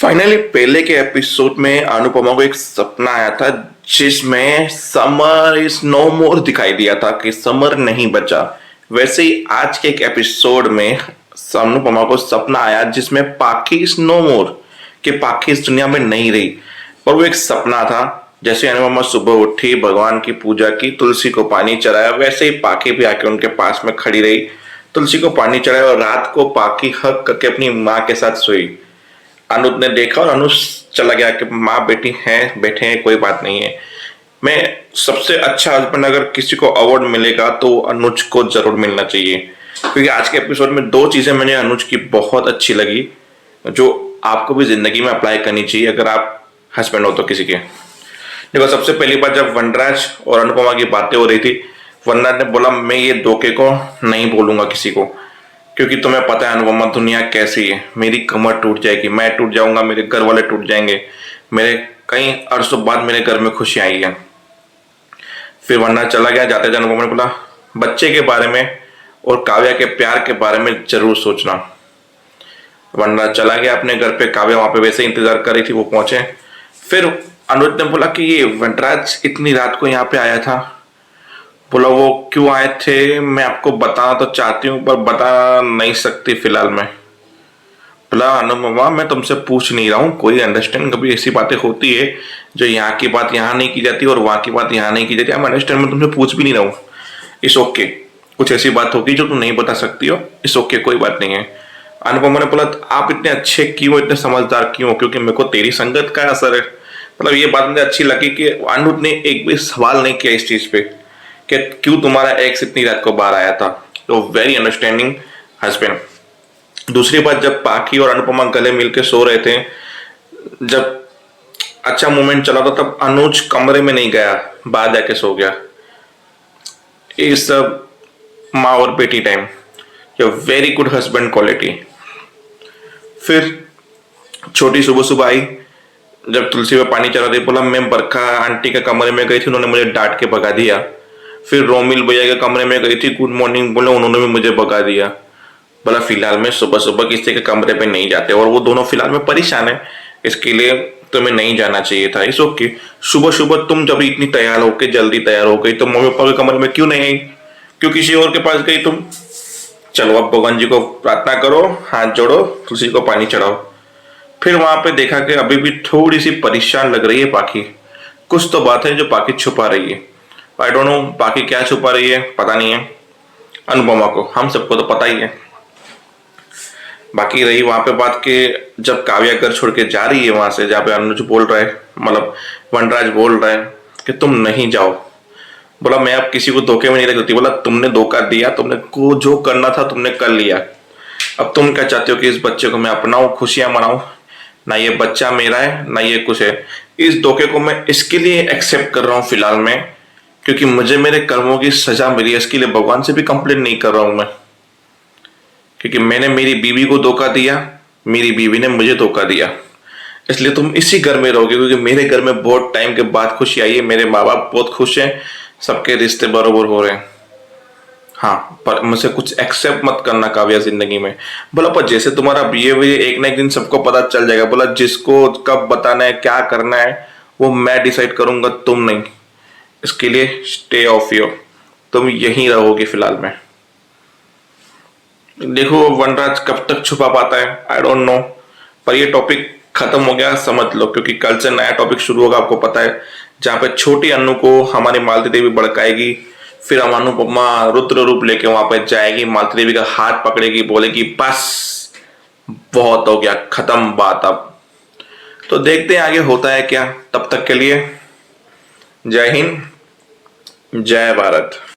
Finally पहले के episode में अनुपमा को एक सपना आया था जिसमें समर इज नो मोर दिखाई दिया था कि समर नहीं बचा। वैसे ही आज के एक एपिसोड में अनुपमा को सपना आया जिसमें पाखी इज नो मोर, कि पाखी इस दुनिया में नहीं रही। पर वो एक सपना था। जैसे अनुपमा सुबह उठी, भगवान की पूजा की, तुलसी को पानी चढ़ाया, वैसे ही पाखी भी आके उनके पास में खड़ी रही, तुलसी को पानी चढ़ाया और रात को पाखी हक करके अपनी माँ के साथ सोई। अनुज ने देखा और अनुज चला गया कि माँ बेटी हैं, बैठे हैं, कोई बात नहीं है। मैं सबसे अच्छा हस्बैंड अगर किसी को अवार्ड मिलेगा तो अनुज को जरूर मिलना चाहिए, क्योंकि आज के एपिसोड में दो चीजें मैंने अनुज की बहुत अच्छी लगी जो आपको भी जिंदगी में अप्लाई करनी चाहिए अगर आप हस्बैंड हो तो किसी के। देखो, सबसे पहली बात, जब वनराज और अनुपमा की बातें हो रही थी, वनराज ने बोला मैं ये धोखे को नहीं बोलूंगा किसी को, क्योंकि तुम्हें पता है अनुपमा दुनिया कैसी है। मेरी कमर टूट जाएगी, मैं टूट जाऊंगा, मेरे घर वाले टूट जाएंगे, मेरे कई अरसों बाद मेरे घर में खुशी आई है। फिर वरना चला गया। जाते जाते अनुपमा ने बोला बच्चे के बारे में और काव्या के प्यार के बारे में जरूर सोचना। वरना चला गया अपने घर पे। काव्या वहां पे वैसे ही इंतजार कर रही थी, वो पहुंचे। फिर अनुज ने बोला कि ये वनराज इतनी रात को यहाँ पे आया था। बोला वो क्यों आए थे मैं आपको बताना तो चाहती हूँ पर बता नहीं सकती फिलहाल मैं। बोला अनुपमा मैं तुमसे पूछ नहीं रहा हूँ, कोई अंडरस्टैंड, कभी ऐसी बातें होती है जो यहाँ की बात यहाँ नहीं की जाती और वहाँ की बात यहाँ नहीं की जाती। आई अंडरस्टैंड, मैं तुमसे पूछ भी नहीं रहा हूँ। इस ओके, कुछ ऐसी बात होगी जो तुम नहीं बता सकती हो, इस ओके, कोई बात नहीं है। अनुपमा ने बोला आप इतने अच्छे क्यों, इतने समझदार क्यों, क्योंकि मेरे को तेरी संगत का असर है। मतलब ये बात मुझे अच्छी लगी कि अनुज ने एक भी सवाल नहीं किया इस चीज पे कि क्यों तुम्हारा एक्स इतनी रात को बाहर आया था। तो वेरी अंडरस्टैंडिंग हस्बैंड। दूसरी बात, जब पाखी और अनुपमा गले मिलके सो रहे थे, जब अच्छा मोमेंट चला था, तब अनुज कमरे में नहीं गया, बाहर जाके सो गया। ये सब माँ और बेटी टाइम, ये वेरी गुड हस्बैंड क्वालिटी। फिर छोटी सुबह सुबह आई, जब तुलसी में पानी चला रही, बोला मैं बरखा आंटी के कमरे में गई थी, उन्होंने मुझे डांट के भगा दिया। फिर रोमिल भैया के कमरे में गई थी, गुड मॉर्निंग बोला, उन्होंने भी मुझे भगा दिया। बोला फिलहाल मैं सुबह सुबह किसी के कमरे पे नहीं जाते और वो दोनों फिलहाल में परेशान है, इसके लिए तुम्हें नहीं जाना चाहिए था। इस ओके। सुबह सुबह तुम जब इतनी तैयार होके जल्दी तैयार हो गई तो मम्मी पापा के कमरे में क्यों नहीं आई, क्यों किसी और के पास गई तुम? चलो अब भगवान जी को प्रार्थना करो, हाथ जोड़ो, तुलसी को पानी चढ़ाओ। फिर वहां पे देखा कि अभी भी थोड़ी सी परेशान लग रही है पाखी। कुछ तो बात है जो पाखी छुपा रही है। आई डोंट नो पाखी क्या छुपा रही है, पता नहीं है अनुपमा को, हम सबको तो पता ही है। बाकी रही वहां पे बात के जब काव्या घर छोड़ के जा रही है वहां से, जहाँ पे अनुज बोल रहा है, मतलब वनराज बोल रहा है कि तुम नहीं जाओ। बोला मैं अब किसी को धोखे में नहीं रख देती। बोला तुमने धोखा दिया, तुमने को जो करना था तुमने कर लिया। अब तुम क्या चाहते हो कि इस बच्चे को मैं अपनाऊं, खुशियां मनाऊं? ना ये बच्चा मेरा है ना ये कुछ है। इस धोखे को मैं इसके लिए एक्सेप्ट कर रहा हूं फिलहाल में, क्योंकि मुझे मेरे कर्मों की सजा मिली है। इसके लिए भगवान से भी कंप्लेन नहीं कर रहा हूं मैं, क्योंकि मैंने मेरी बीवी को धोखा दिया, मेरी बीवी ने मुझे धोखा दिया। इसलिए तुम इसी घर में रहोगे, क्योंकि मेरे घर में बहुत टाइम के बाद खुशी आई है, मेरे माँ बाप बहुत खुश हैं, सबके रिश्ते बरोबर हो रहे हैं। हाँ, पर मुझसे कुछ एक्सेप्ट मत करना काव्या जिंदगी में। बोला पर जैसे तुम्हारा बिहेवियर एक ना एक दिन सबको पता चल जाएगा। बोला जिसको कब बताना है, क्या करना है, वो मैं डिसाइड करूंगा, तुम नहीं। इसके लिए स्टे ऑफ योर, तुम यहीं रहोगे फिलहाल में। देखो वनराज कब तक छुपा पाता है, आई डोंट नो, पर ये टॉपिक खत्म हो गया समझ लो, क्योंकि कल से नया टॉपिक शुरू होगा, आपको पता है, जहाँ पे छोटी अनु को हमारी मालती देवी भड़काएगी। फिर हम अनुपमा रुद्र रूप लेके वहां पे जाएगी, मालती देवी का हाथ पकड़ेगी, बोलेगी बस बहुत हो गया, खत्म बात अब। तो देखते हैं आगे होता है क्या। तब तक के लिए जय हिंद, जय भारत।